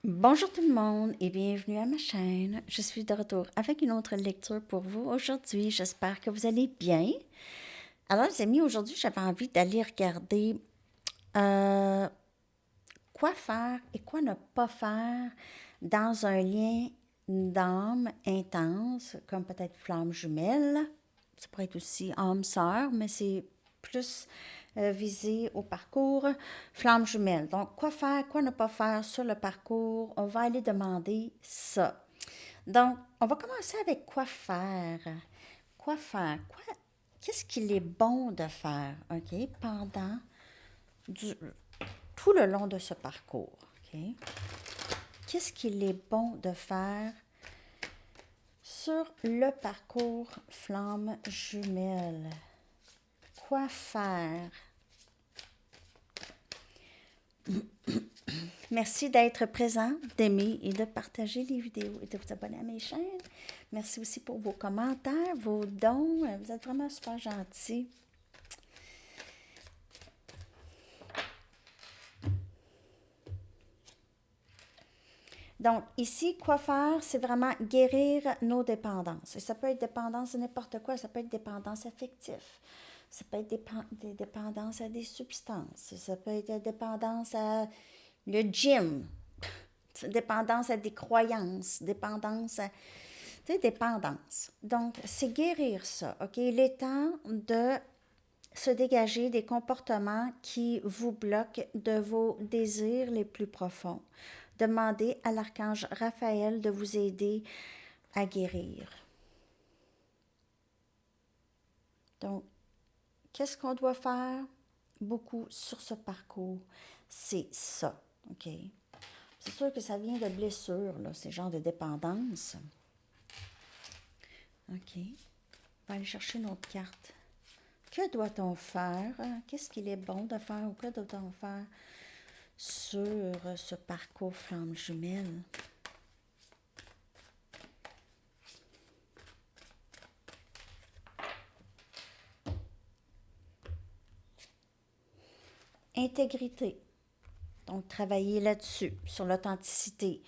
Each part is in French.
Bonjour tout le monde et bienvenue à ma chaîne. Je suis de retour avec une autre lecture pour vous aujourd'hui. J'espère que vous allez bien. Alors les amis, aujourd'hui j'avais envie d'aller regarder euh, quoi faire et quoi ne pas faire dans un lien d'âme intense, comme peut-être flamme jumelle. Ça pourrait être aussi âme-sœur, mais c'est plus visé au parcours flamme jumelle. Donc, quoi faire, quoi ne pas faire sur le parcours, on va aller demander ça. Donc, on va commencer avec quoi faire. Quoi faire? Qu'est-ce qu'il est bon de faire, OK, pendant du, tout le long de ce parcours, OK? Qu'est-ce qu'il est bon de faire sur le parcours flamme jumelle? Quoi faire? Merci d'être présent, d'aimer et de partager les vidéos et de vous abonner à mes chaînes. Merci aussi pour vos commentaires, vos dons. Vous êtes vraiment super gentils. Donc, ici, quoi faire, c'est vraiment guérir nos dépendances. Et ça peut être dépendance à n'importe quoi. Ça peut être dépendance affective. Ça peut être des dépendances à des substances. Ça peut être dépendance à le gym. Dépendance à des croyances. Dépendance à... Tu sais, dépendance. Donc, c'est guérir ça, OK? Il est temps de se dégager des comportements qui vous bloquent de vos désirs les plus profonds. Demandez à l'archange Raphaël de vous aider à guérir. Donc, qu'est-ce qu'on doit faire? Beaucoup sur ce parcours, c'est ça, OK? C'est sûr que ça vient de blessures, là, ces genres de dépendance. OK. On va aller chercher notre carte. Que doit-on faire? Qu'est-ce qu'il est bon de faire ou que doit-on faire sur ce parcours flamme jumelle? Intégrité. Donc, travailler là-dessus, sur l'authenticité.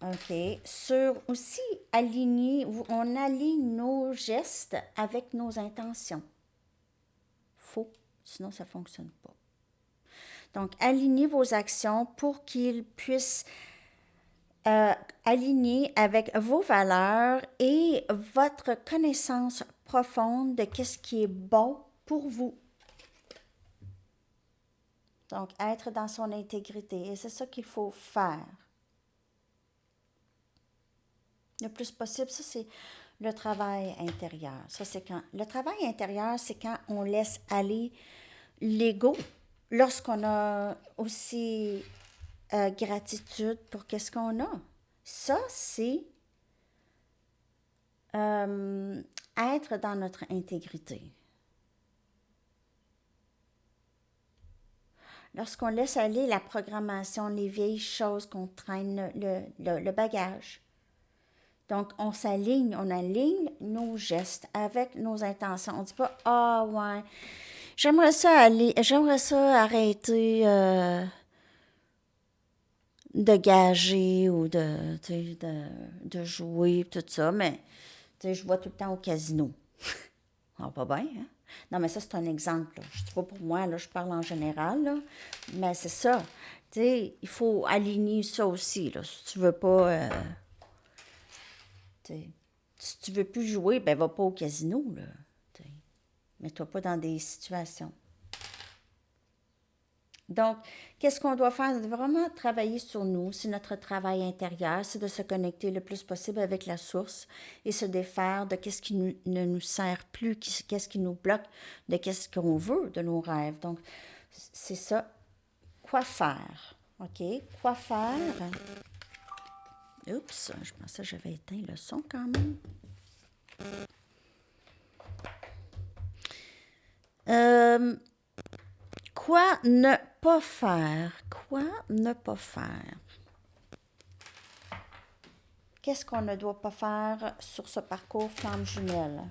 OK. Sur aussi aligner, on aligne nos gestes avec nos intentions. Faux, sinon ça ne fonctionne pas. Donc, alignez vos actions pour qu'ils puissent aligner avec vos valeurs et votre connaissance profonde de qu'est-ce qui est bon pour vous. Donc, être dans son intégrité. Et c'est ça qu'il faut faire. Le plus possible, ça c'est le travail intérieur. Ça c'est quand le travail intérieur, c'est quand on laisse aller l'ego. Lorsqu'on a aussi gratitude pour qu'est-ce qu'on a. Ça c'est être dans notre intégrité. Lorsqu'on laisse aller la programmation, les vieilles choses qu'on traîne, le bagage. Donc, on s'aligne, on aligne nos gestes avec nos intentions. On ne dit pas, ah ouais, j'aimerais ça arrêter de gager ou de jouer, tout ça, mais je vais tout le temps au casino. Ah, pas bien, hein? Non, mais ça, c'est un exemple. Là. Je ne dis pas pour moi, là, je parle en général, là, mais c'est ça. Il faut aligner ça aussi. Là, si tu veux pas. Si tu veux plus jouer, ben va pas au casino, là. Mets-toi pas dans des situations. Donc, qu'est-ce qu'on doit faire? Vraiment travailler sur nous. C'est notre travail intérieur, c'est de se connecter le plus possible avec la source et se défaire de qu'est-ce qui ne nous sert plus, qu'est-ce qui nous bloque, de qu'est-ce qu'on veut de nos rêves. Donc, c'est ça. Quoi faire? OK? Quoi faire? Oups, je pensais que j'avais éteint le son quand même. Quoi ne pas faire? Quoi ne pas faire? Qu'est-ce qu'on ne doit pas faire sur ce parcours flamme jumelle?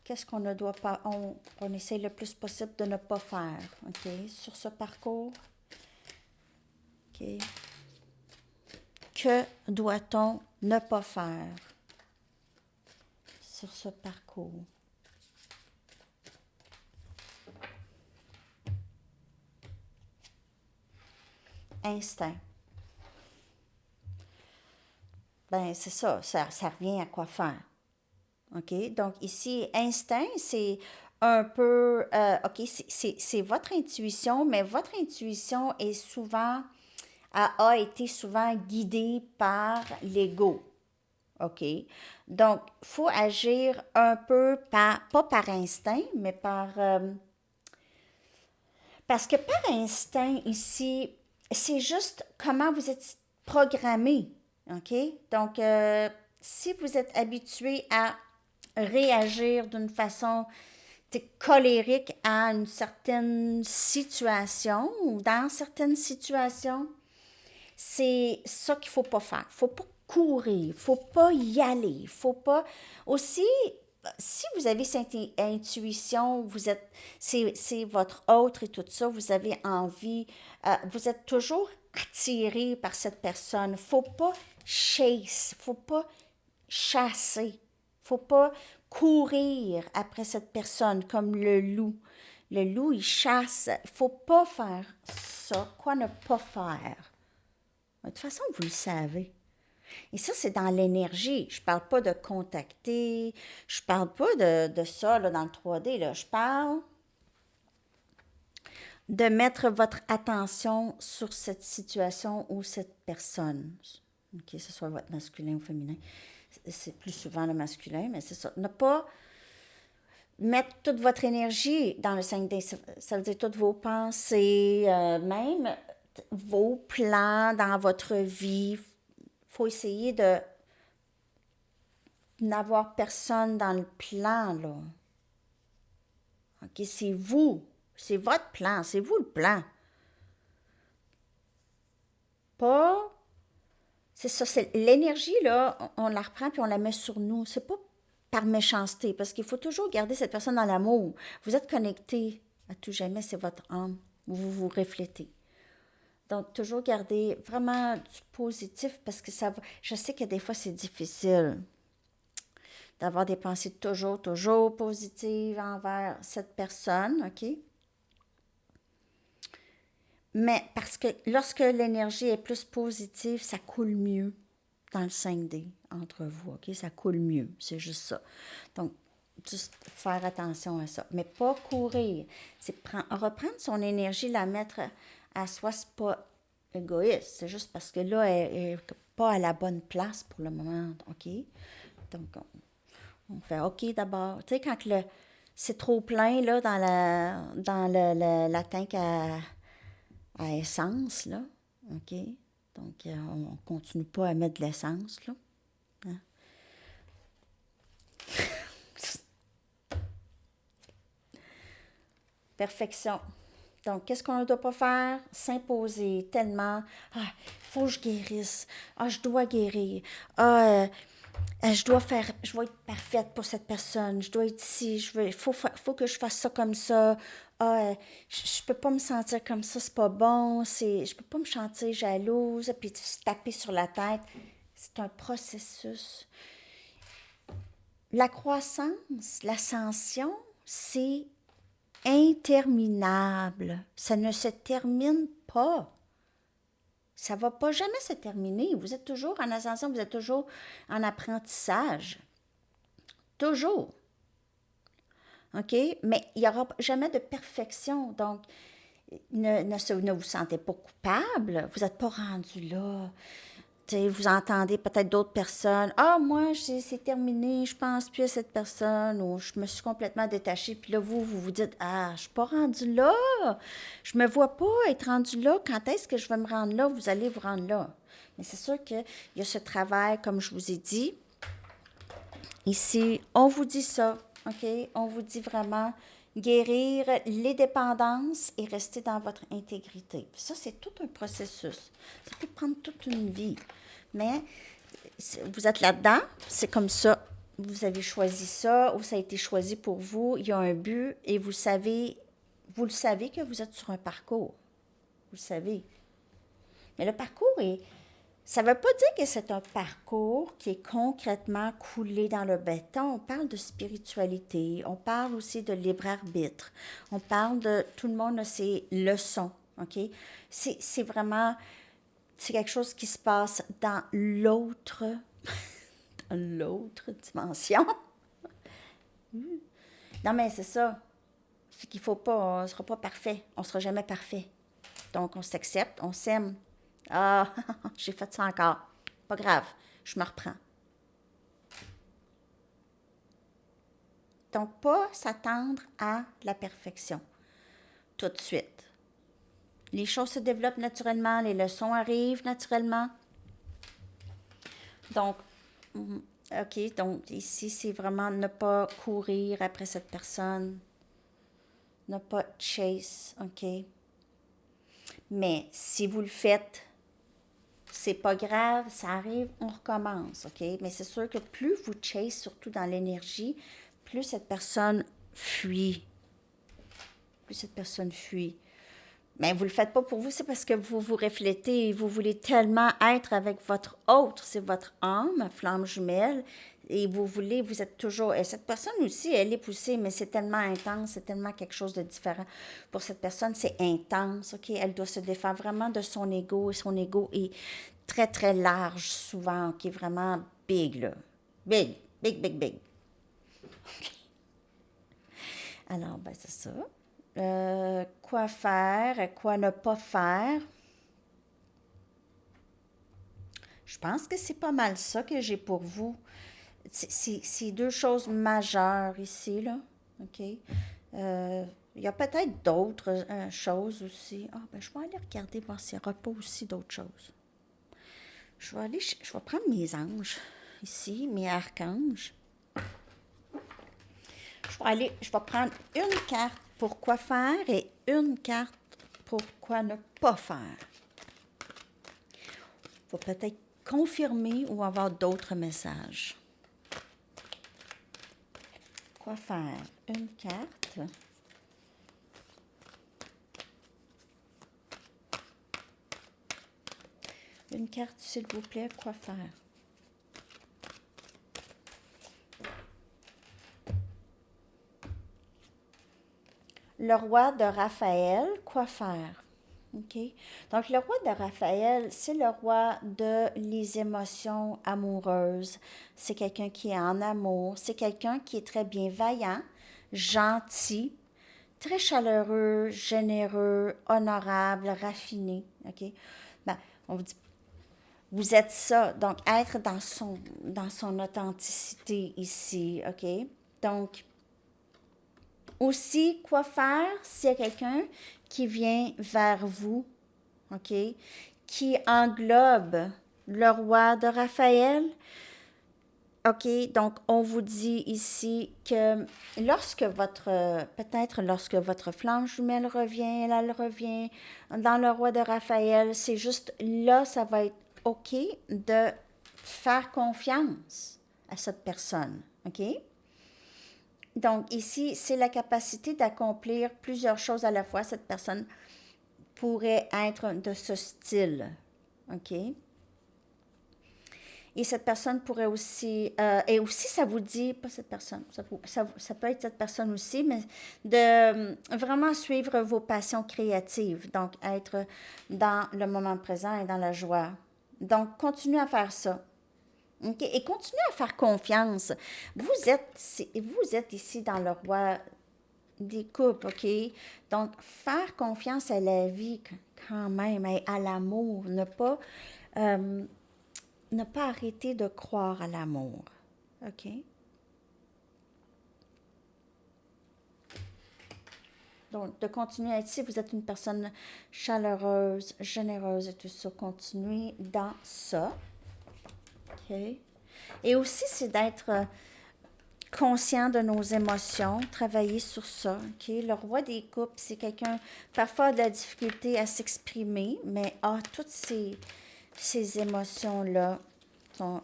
Qu'est-ce qu'on ne doit pas... On essaie le plus possible de ne pas faire, OK? Sur ce parcours. OK. que doit-on ne pas faire sur ce parcours? Instinct. Ben, c'est ça, ça revient à quoi faire. OK? Donc, ici, instinct, c'est un peu, OK, c'est votre intuition, mais votre intuition est souvent, a été souvent guidée par l'ego. OK? Donc, il faut agir un peu pas par instinct, mais parce que par instinct, ici, c'est juste comment vous êtes programmé. OK? Donc, si vous êtes habitué à réagir d'une façon colérique à une certaine situation ou dans certaines situations, c'est ça qu'il faut pas faire. Faut pas courir, faut pas y aller, faut pas aussi si vous avez cette intuition, c'est votre autre et tout ça, vous avez envie, vous êtes toujours attiré par cette personne. Faut pas faut pas chasser, faut pas courir après cette personne comme le loup. Le loup, il chasse. Faut pas faire ça. Quoi ne pas faire? De toute façon, vous le savez. Et ça, c'est dans l'énergie. Je parle pas de contacter, je parle pas de ça là, dans le 3D. Là. Je parle de mettre votre attention sur cette situation ou cette personne. OK, que ce soit votre masculin ou féminin. C'est plus souvent le masculin, mais c'est ça. Ne pas mettre toute votre énergie dans le 5D. Ça veut dire toutes vos pensées, même vos plans dans votre vie. Il faut essayer de n'avoir personne dans le plan, là. OK, c'est vous. C'est votre plan. C'est vous le plan. Pas... C'est ça, c'est l'énergie, là, on la reprend puis on la met sur nous. C'est pas par méchanceté, parce qu'il faut toujours garder cette personne dans l'amour. Vous êtes connecté à tout jamais, c'est votre âme. Vous vous reflétez. Donc, toujours garder vraiment du positif, parce que ça va... Je sais que des fois, c'est difficile d'avoir des pensées toujours positives envers cette personne, OK? Mais parce que lorsque l'énergie est plus positive, ça coule mieux dans le 5D entre vous, OK? Ça coule mieux, c'est juste ça. Donc, juste faire attention à ça. Mais pas courir. C'est reprendre son énergie, la mettre à soi, c'est pas égoïste. C'est juste parce que là, elle n'est pas à la bonne place pour le moment, OK? Donc, on fait OK d'abord. Tu sais, quand c'est trop plein, là, dans la tank à essence, là, OK? Donc, on ne continue pas à mettre de l'essence, là. Hein? Perfection. Donc, qu'est-ce qu'on ne doit pas faire? S'imposer tellement. Ah, il faut que je guérisse. Ah, je dois guérir. Ah, je dois être parfaite pour cette personne. Je dois être ici. Faut que je fasse ça comme ça. Ah, je peux pas me sentir comme ça, c'est pas bon. Je peux pas me sentir jalouse, puis se taper sur la tête. C'est un processus. La croissance, l'ascension, c'est interminable. Ça ne se termine pas. Ça ne va pas jamais se terminer. Vous êtes toujours en ascension, vous êtes toujours en apprentissage. Toujours. OK? Mais il n'y aura jamais de perfection. Donc, ne vous sentez pas coupable. Vous n'êtes pas rendu là. T'sais, vous entendez peut-être d'autres personnes. Ah, moi, c'est terminé, je pense plus à cette personne, ou je me suis complètement détachée. Puis là, vous dites, ah, je suis pas rendue là. Je me vois pas être rendue là. Quand est-ce que je vais me rendre là? Vous allez vous rendre là. Mais c'est sûr qu'il y a ce travail, comme je vous ai dit. Ici, on vous dit ça, OK? On vous dit vraiment guérir les dépendances et rester dans votre intégrité. Ça, c'est tout un processus. Ça peut prendre toute une vie. Mais vous êtes là-dedans, c'est comme ça. Vous avez choisi ça ou ça a été choisi pour vous. Il y a un but et vous le savez que vous êtes sur un parcours. Vous le savez. Mais le parcours Ça ne veut pas dire que c'est un parcours qui est concrètement coulé dans le béton. On parle de spiritualité, on parle aussi de libre arbitre, on parle de tout le monde a ses leçons, OK? C'est vraiment, c'est quelque chose qui se passe dans l'autre dimension. Non, mais c'est ça. C'est qu'il faut pas, on ne sera pas parfait. On ne sera jamais parfait. Donc, on s'accepte, on s'aime. Ah, j'ai fait ça encore. Pas grave, je me reprends. Donc, pas s'attendre à la perfection tout de suite. Les choses se développent naturellement, les leçons arrivent naturellement. Donc, OK, donc ici, c'est vraiment ne pas courir après cette personne, ne pas chase, OK? Mais si vous le faites, c'est pas grave, ça arrive, on recommence, OK? Mais c'est sûr que plus vous chase, surtout dans l'énergie, plus cette personne fuit. Plus cette personne fuit. Mais vous ne le faites pas pour vous, c'est parce que vous vous reflétez, vous voulez tellement être avec votre autre, c'est votre âme, flamme jumelle, et vous êtes toujours, et cette personne aussi, elle est poussée, mais c'est tellement intense, c'est tellement quelque chose de différent. Pour cette personne, c'est intense, OK? Elle doit se défaire vraiment de son ego, et son ego est très, très large souvent, OK? Vraiment big, là. Big, big, big, big. Alors, ben c'est ça. Quoi faire, quoi ne pas faire. Je pense que c'est pas mal ça que j'ai pour vous. C'est deux choses majeures ici, là. OK? Il y a peut-être d'autres choses aussi. Ah, ben, je vais aller regarder, voir s'il n'y aura pas aussi d'autres choses. Je vais prendre mes anges ici, mes archanges. Je vais prendre une carte pour quoi faire et une carte pour quoi ne pas faire. Il faut peut-être confirmer ou avoir d'autres messages. Quoi faire? Une carte. Une carte, s'il vous plaît. Quoi faire? Le roi de Raphaël, quoi faire? OK. Donc, le roi de Raphaël, c'est le roi de les émotions amoureuses. C'est quelqu'un qui est en amour. C'est quelqu'un qui est très bienveillant, gentil, très chaleureux, généreux, honorable, raffiné. OK? Ben, on vous dit, vous êtes ça. Donc, être dans son authenticité ici. OK? Donc, aussi, quoi faire s'il y a quelqu'un qui vient vers vous, OK, qui englobe le roi de Raphaël. OK, donc on vous dit ici que peut-être lorsque votre flamme jumelle revient, elle revient dans le roi de Raphaël, c'est juste là, ça va être OK de faire confiance à cette personne, OK? Donc ici, c'est la capacité d'accomplir plusieurs choses à la fois. Cette personne pourrait être de ce style, OK? Et cette personne pourrait aussi, et aussi ça vous dit, pas cette personne, ça peut être cette personne aussi, mais de vraiment suivre vos passions créatives, donc être dans le moment présent et dans la joie. Donc, continuez à faire ça. Okay? Et continuez à faire confiance. Vous êtes ici dans le roi des couples, OK? Donc, faire confiance à la vie quand même, à l'amour, euh, ne pas arrêter de croire à l'amour, OK? Donc, de continuer à être, si vous êtes une personne chaleureuse, généreuse et tout ça, continuez dans ça, OK? Et aussi, c'est d'être conscient de nos émotions, travailler sur ça. OK? Le roi des coupes, c'est quelqu'un parfois de la difficulté à s'exprimer, mais toutes ces émotions-là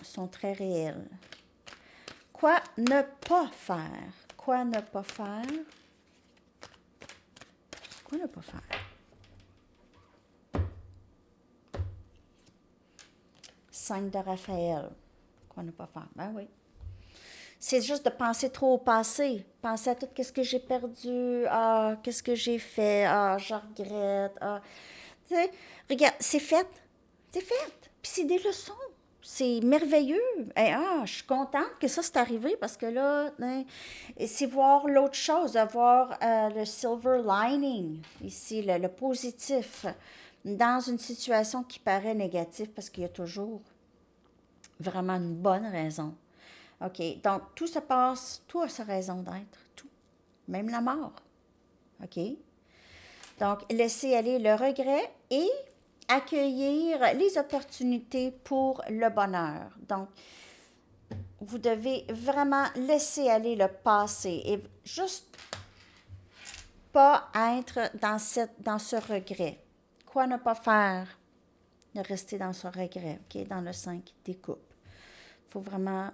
sont très réelles. Quoi ne pas faire? Quoi ne pas faire? Quoi ne pas faire? 5 de Raphaël. Quoi ne pas faire? Ben oui. C'est juste de penser trop au passé. Penser à tout ce que j'ai perdu. Ah, qu'est-ce que j'ai fait. Ah, je regrette. Ah. Tu sais, regarde, c'est fait. C'est fait. Puis c'est des leçons. C'est merveilleux. Et, je suis contente que ça c'est arrivé parce que là, hein, c'est voir l'autre chose, avoir le silver lining ici, le positif dans une situation qui paraît négative parce qu'il y a toujours vraiment une bonne raison. OK, donc tout se passe, tout a sa raison d'être, tout, même la mort. OK? Donc, laisser aller le regret et accueillir les opportunités pour le bonheur. Donc, vous devez vraiment laisser aller le passé et juste pas être dans ce regret. Quoi ne pas faire? De rester dans ce regret, OK? Dans le 5 des coupes. Il faut vraiment,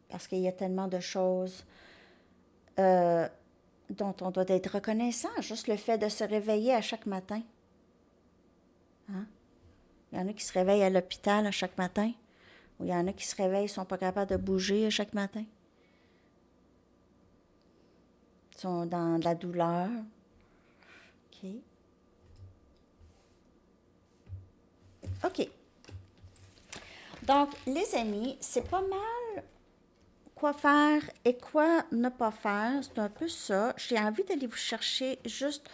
parce qu'il y a tellement de choses dont on doit être reconnaissant. Juste le fait de se réveiller à chaque matin. Hein? Il y en a qui se réveillent à l'hôpital à chaque matin. Ou il y en a qui se réveillent et ne sont pas capables de bouger à chaque matin. Ils sont dans de la douleur. OK. OK. Donc, les amis, c'est pas mal quoi faire et quoi ne pas faire. C'est un peu ça. J'ai envie d'aller vous chercher juste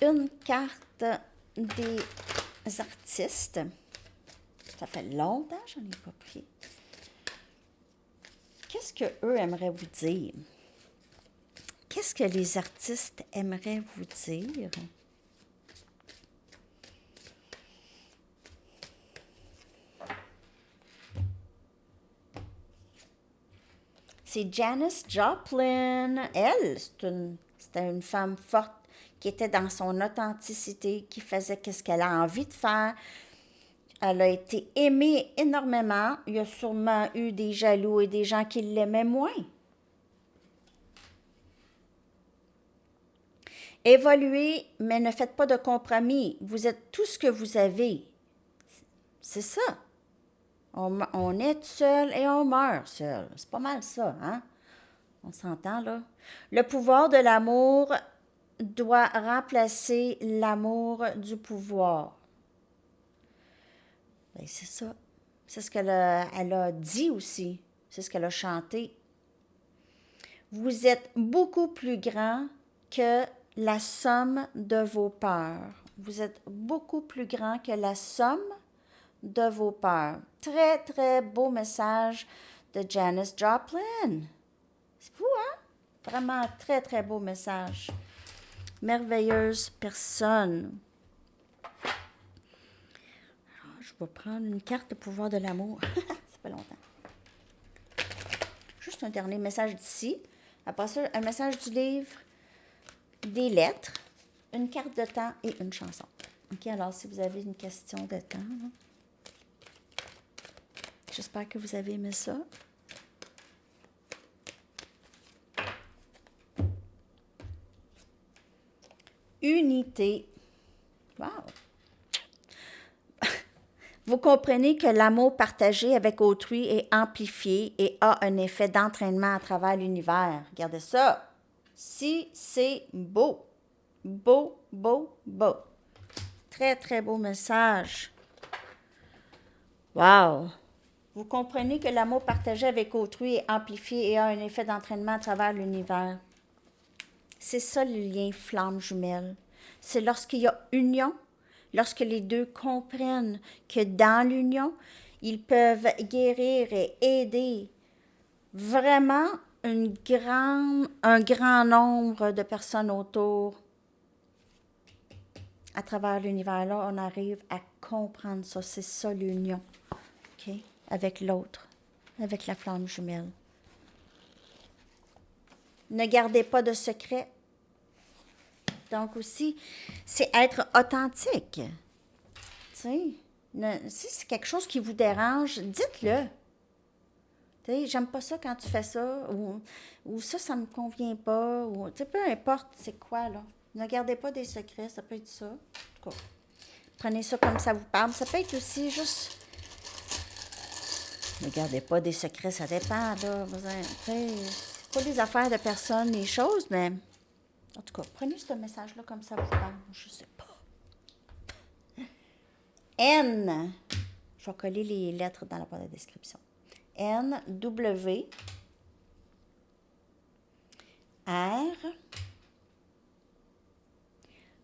une carte des artistes. Ça fait longtemps que j'en ai pas pris. Qu'est-ce qu'eux aimeraient vous dire? Qu'est-ce que les artistes aimeraient vous dire? C'est Janis Joplin. Elle, c'était une femme forte qui était dans son authenticité, qui faisait ce qu'elle a envie de faire. Elle a été aimée énormément. Il y a sûrement eu des jaloux et des gens qui l'aimaient moins. Évoluez, mais ne faites pas de compromis. Vous êtes tout ce que vous avez. C'est ça. On est seul et on meurt seul. C'est pas mal ça, hein? On s'entend, là? Le pouvoir de l'amour doit remplacer l'amour du pouvoir. Bien, c'est ça. C'est ce qu'elle a dit aussi. C'est ce qu'elle a chanté. Vous êtes beaucoup plus grand que la somme de vos peurs. Vous êtes beaucoup plus grand que la somme de vos peurs. Très, très beau message de Janis Joplin. C'est fou, hein? Vraiment très, très beau message. Merveilleuse personne. Alors, je vais prendre une carte de pouvoir de l'amour. Ça fait longtemps. Juste un dernier message d'ici. Après ça, un message du livre, des lettres, une carte de temps et une chanson. OK, alors si vous avez une question de temps, là, j'espère que vous avez aimé ça. Unité. Wow! Vous comprenez que l'amour partagé avec autrui est amplifié et a un effet d'entraînement à travers l'univers. Regardez ça. Si c'est beau. Beau, beau, beau. Très, très beau message. Wow! Vous comprenez que l'amour partagé avec autrui est amplifié et a un effet d'entraînement à travers l'univers. C'est ça le lien flamme jumelle. C'est lorsqu'il y a union, lorsque les deux comprennent que dans l'union, ils peuvent guérir et aider vraiment un grand nombre de personnes autour. À travers l'univers-là, on arrive à comprendre ça. C'est ça l'union, OK? Avec l'autre, avec la flamme jumelle. Ne gardez pas de secret. Donc aussi, c'est être authentique. Tu sais, si c'est quelque chose qui vous dérange, dites-le. Tu sais, j'aime pas ça quand tu fais ça, ou ça me convient pas, ou tu sais, peu importe c'est quoi, là. Ne gardez pas des secrets, ça peut être ça. En tout cas, prenez ça comme ça vous parle. Ça peut être aussi juste Ne gardez pas des secrets, ça dépend, là. C'est pas des affaires de personne, les choses, mais en tout cas, prenez ce message-là comme ça vous parle. Je sais pas. N. Je vais coller les lettres dans la barre de description. N, W, R,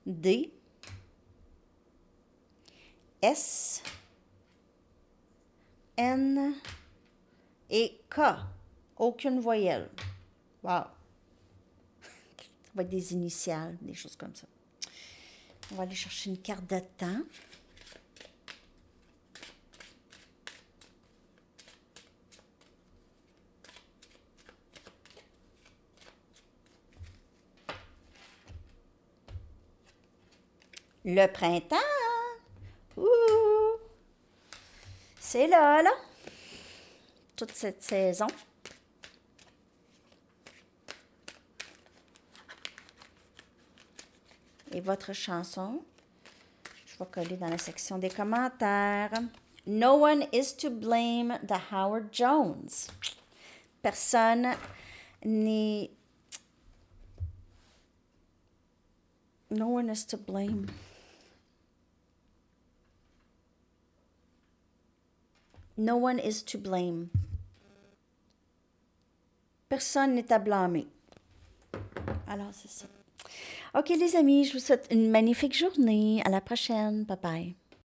D, S, N et K. Aucune voyelle. Wow. Ça va être des initiales, des choses comme ça. On va aller chercher une carte de temps. Le printemps. Ouh! C'est là, là. Toute cette saison. Et votre chanson, je vais coller dans la section des commentaires. No one is to blame the Howard Jones. Personne n'est... No one is to blame. No one is to blame. Personne n'est à blâmer. Alors, c'est ça. OK, les amis, je vous souhaite une magnifique journée. À la prochaine. Bye bye.